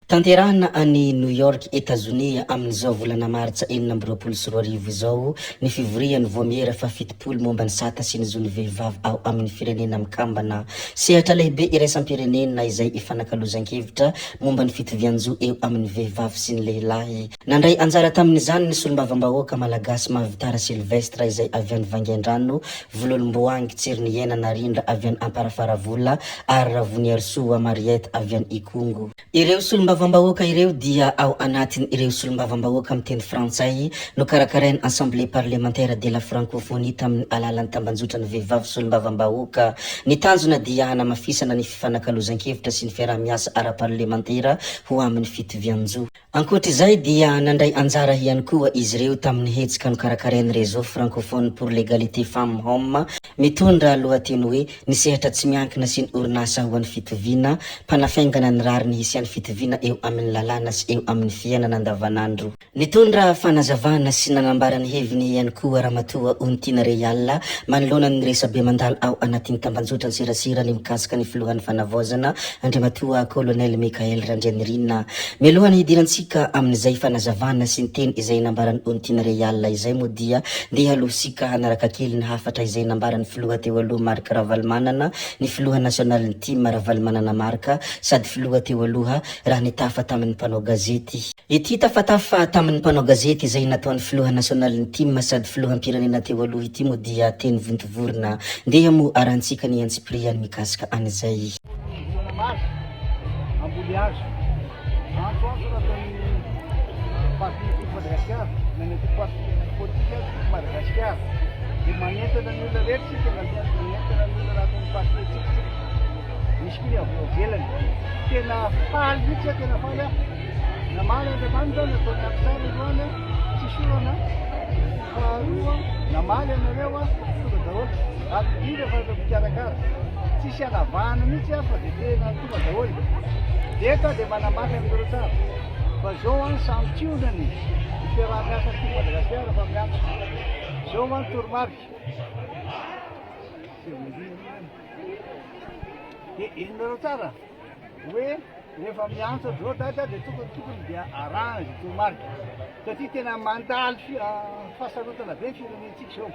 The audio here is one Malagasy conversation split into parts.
Tanterahana any New York, Etats-Unis amin'izao volana martsa 2024 izao ny fivorian'ny voamiera fa fitopolo momba ny sata sy ny zony vehivavy ao amin'ny firenena mikambana sehatra lehibe iraisam-pirenena izay ifanakalozan-kevitra momba ny fitovianjo eo amin'ny vehivavy sy ny lehilahy. Nandray anjara tamin'izany ny solombavam-bahoaka malagasy Mavitara Silvestre izay avy any Vangaindrano, Vololomboangy Tsirniena Narindra avy any Amparafaravola ary Ravoniarisoa Mariette avy any Ikongo. Ireo solombavam-bahoaka ireo dia ao anatiny ireo solombavam-bahoaka amin'ny teny frantsay no karakarainy Assemblée parlementaire de la francophonie tamin'ny alalan'ny tambanjotra ny vehivavy solombavam-bahoaka. Ny tanjona dia hanamafisana ny fifanakalozan-kevitra sy ny fiaraha-miasa ara-parlementaire ho amin'ny fitovianjo. Ankoatr'izay dia nandray anjara ihany koa izy ireo tamin'ny hetsika no karakarainy réseau francophone pour l'égalité femmes-hommes mitondra lohateny hoe ny sehatra tsy miankina sy ny orinasa ho an'ny fitoviana, mpanafengana ny rary ny hisian'ny fitoviana eo amin'ny lalàna sy eo amin'ny fiainana andavanandro. Nitondra fanazavana sy nanambara ny heviny ihany koa Ramatoa Ontina Real manoloana ny resabe mandalo ao anatin'ny tambanjotra ny serasera ny mikasika ny filohan'ny fanavaozana Andriamatoa Colonel Michael Randrianirina. Mialohany hidirantsika amin'izay fanazavana sy ny teny izay nambaran'ny Ontina Real izay moa dia ndeha alohasika hanaraka kely ny hafatra izay nambaran'ny filoha teo aloha Marc Ravalomanana, ny filoha nasional ny team Ravalomanana Marc sady filoha teo aloha raha nitafa tamin'ny mpanao gazety. Ity tafatafa tamin'ny mpanao gazety izay nataon'ny filoha nasional ny team sady filohampirenena teo aloha ity moa dia teny vontovorona ndeha mo arantsika ny antsipriany mikasika an'izay. Manentana ny olona rehetra sika manentana ny olona raha ny parti misy koa velany tena faly mihitsy tena faly namaly Andriamanitra nataony am'sara iroany tsisy olana faharoa namaly anareo tonga daholo ary indrindra fa mikarakara tsisy anavahana mihitsy fa dia tena tonga daholo deka dia manamaly amin'ireo tsara fa zao samy tionany ny fiaraha-miasa ty Madagasikara fa miantso zao man toromarika inonareo tsara hoe rehefa miantso zao data dia tokony dia arahana zay toromarika satria tena mandaly fahasarotana be ny firenentsika zao.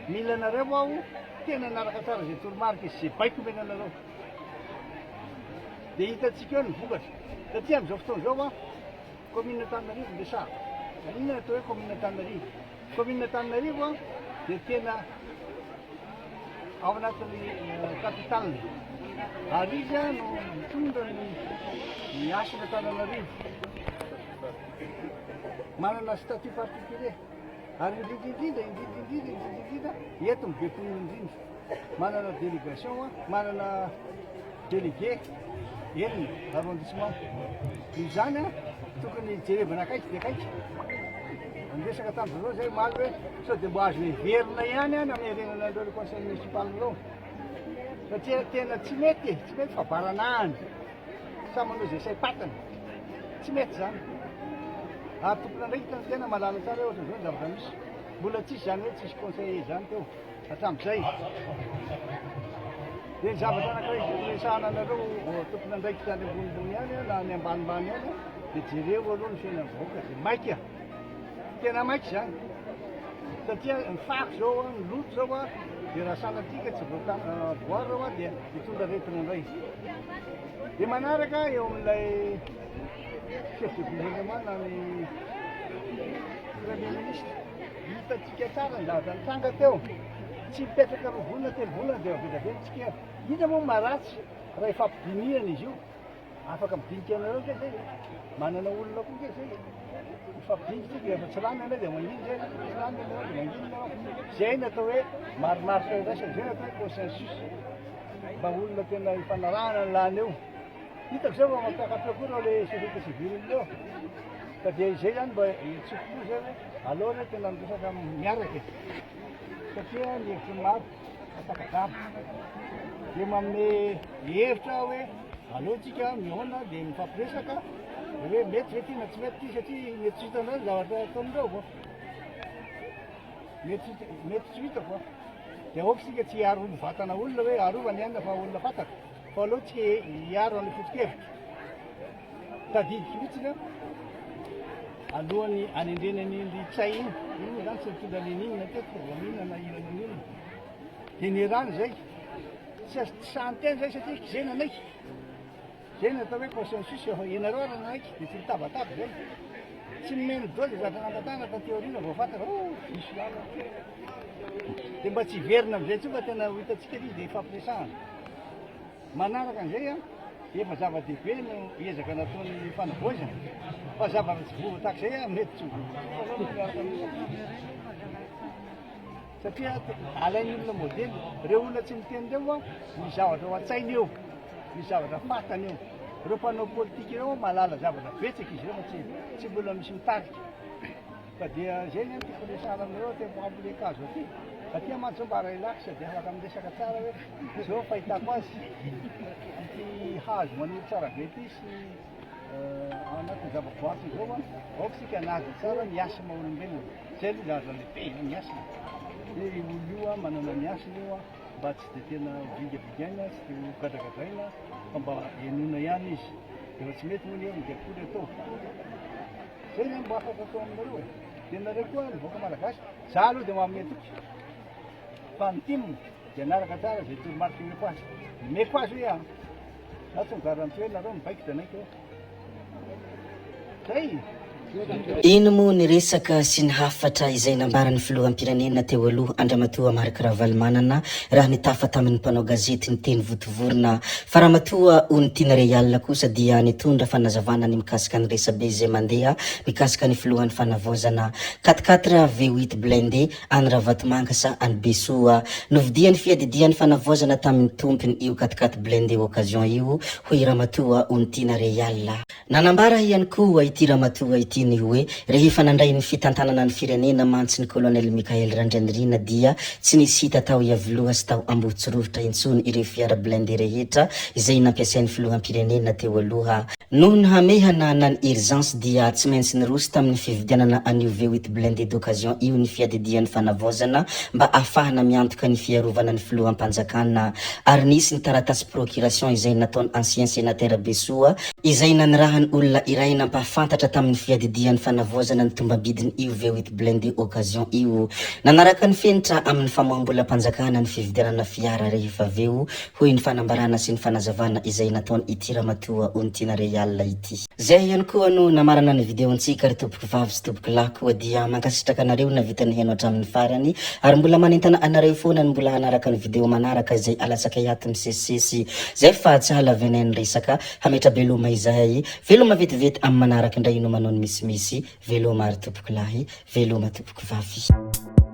Mila anareo ao tena naraka tsara zay toromarika izy zay baiko menanareo dia hitatsika eo ny vokatra satria amin'izao fotoana zao commune Antananarivo nde sara inona atao hoe commune Antananarivo. Commune Antananarivo dia tena ao anatin'ny kapitaliny ary izy no mitondra ny asany Antananarivo manana statut particulier ary indrindra eto mibetoniny indrindra manana délégation manana délégué enina arrondissement izany tokony jerevana akaiky dia akaiky andresaka tamin'izao zay maly hoe sao dia mbo azo heverina ihany any amin'ny renanandreo le conseil municipal reo satria tena tsy mety fa baranahany sa manao zay say patana tsy mety zany ary tompona ndraiky tany tena malala tsara ohatra zao ny zavatra misy mbola tsisy zany hoe tsisy conseiller zany teo hatram'izay dia ny zavatra anankiray resahana anareo tompona ndraiky tany ambonimbony any na ny ambanimbany any dia jereo aloha ny fiainany vahoaka dia maika tena maiky zany satria ny fako zao ny loto zao dia raha sanatika tsy voary reo dia mitondra retina indray dia manaraka eo amin'ilay chef de gouvernement na ny premier ministre hitatsika tsara ny zavatra nitranga teo tsy mipetraka roa volana telo volana dia avezaventsika ina moa maratsy raha ifampidinihana izy io afaka midinika anareo ke zay manana olona koa ke zay ifampidinitsika efa tsy rany anao dia manginy zay tsy rany anao dia manginy zay natao hoe marimaritra iraisany zay natao hoe consensus mba olona tena ifanarahana ny lany eo hitako zay fa mampitakaty koa reo le société civile eo ka dia izay zany mba hitsikokoa zay hoe aloha tena miresaka miaraka satria ny hevitry ny maro atakadabo dia manome hevitra hoe alohantsika mihoana dia mifampiresaka hoe mety ve ty na tsy mety ty satria mety tsy hitanao ny zavatra ataon'ireo fa mety tsy hitako dia aoka sika tsy hiaro ny vatana olona hoe arovany ihany fa olona fataka fa aloha tsika hiaro amin'ny foto-kevitra tadidiky mihitsy alohany anendrenany litsay iny zany tsy mitondra lenina tetika vao mihinana ilanan'iny dia ny rano zay tsy santeny zay satria zena anaiky zena atao hoe consensus ianareo rana aiky dia tsy mitabataba zay tsy mimeno dozy zatra nambatana tateorina vao fantaka misy lala dia mba tsy verina am'izay tsoka tena hitatsika izy dia fampiresahana manaraka an'izay efa zava-dehibe no ezaka nataony fanavoazana fa zava-tsy vova tahak'izay mety tsy satria alainy olona modely reo olona tsy miteny reo misy zavatra ho an-tsainy eo misy zavatra fatany eo reo mpanao politika ireo malala zavatra betsaka izy reo fa tsy mbola misy mitarika fa dia zay ny ty firesahana aminareo te mampilen-kazo aty satria mantsy mba relax dia afaka miresaka tsara hoe zao fahitako azy ty hazo maniry tsara be ty sy anatin'ny zava-boaty zao aoksika anazy tsara miasa maolombelona zay aloha zaza lehibe miasa dia olo io manana miasa io mba tsy dia tena vigavigaina tsy dia gadragadraina fa mba enona ihany izy dia tsy mety hoy eo midiakory atao zay zany mba afaka atao aminareo tenareo koa nivoaka malagasy za aloha dia mametoky fa ny timony dia anaraka tsara zay toromarika meko azy meko azy hoe za tsy migaranty hoe nareo mibaiko dia naiko zay ino moa ny resaka sy ny hafatra izay nambaran'ny filoham-pirenena teo aloha Andramatoa Marc Ravalomanana raha nitafa tamin'ny mpanao gazety ny teny votovorona fa Ramatoa Ontina Real kosa dia nitondra fanazavana ny mikasika ny resabe izay mandeha mikasika ny filohan'ny fanavozana 44 V8 blindé any Ravatomangasa any Besoa novidiany fiadidiany fanavozana tamin'ny tompony io 44 blindé occasion io hoy Ramatoa Ontina Real nanambara ihany koa ity Ramatoa ity ny hoe rehefa nandray ny fitantanana ny firenena mantsy ny colonel Mikael Randrianirina dia tsy nisy hita tao iaviloha sy tao Ambohitsirovitra intsony ireo fiara blindé rehetra izay nampiasain'ny filoham-pirenena teo aloha noho ny hamehana na ny urgence dia tsy maintsy nirosy tamin'ny fividianana anio V8 blindé d'occasion io ny fiadidian'ny fanavozana mba ahafahana miantoka ny fiarovana ny filoham-panjakana ary nisy ny taratasy procuration izay nataony ancien sénateur Besoa izay nanirahany olona iray nampahafantatra tamin'ny fiadidian'ny fanavozana ny tombabidiny io V8 blindé occasion io nanaraka ny fenitra amin'ny famoambolam-panjakana ny fividianana fiara rehefa aveo hoy ny fanambarana sy ny fanazavana izay nataony ity Ramatoa Ontina Real ity zay ihany koa no namarana ny videontsika ry tompoko vavy sy tompoko lahy koa dia mankasitraka anareo na vita ny heno hatramin'ny farany ary mbola manentana anareo foana ny mbola hanaraka ny video manaraka izay alatsaka iato misesisesy zay fa tsy halavenay ny resaka hametra beloma izahay veloma vetivety amin'ny manaraka indray ino manao ny misimisy veloma ary tompoko lahy veloma tompoko vavy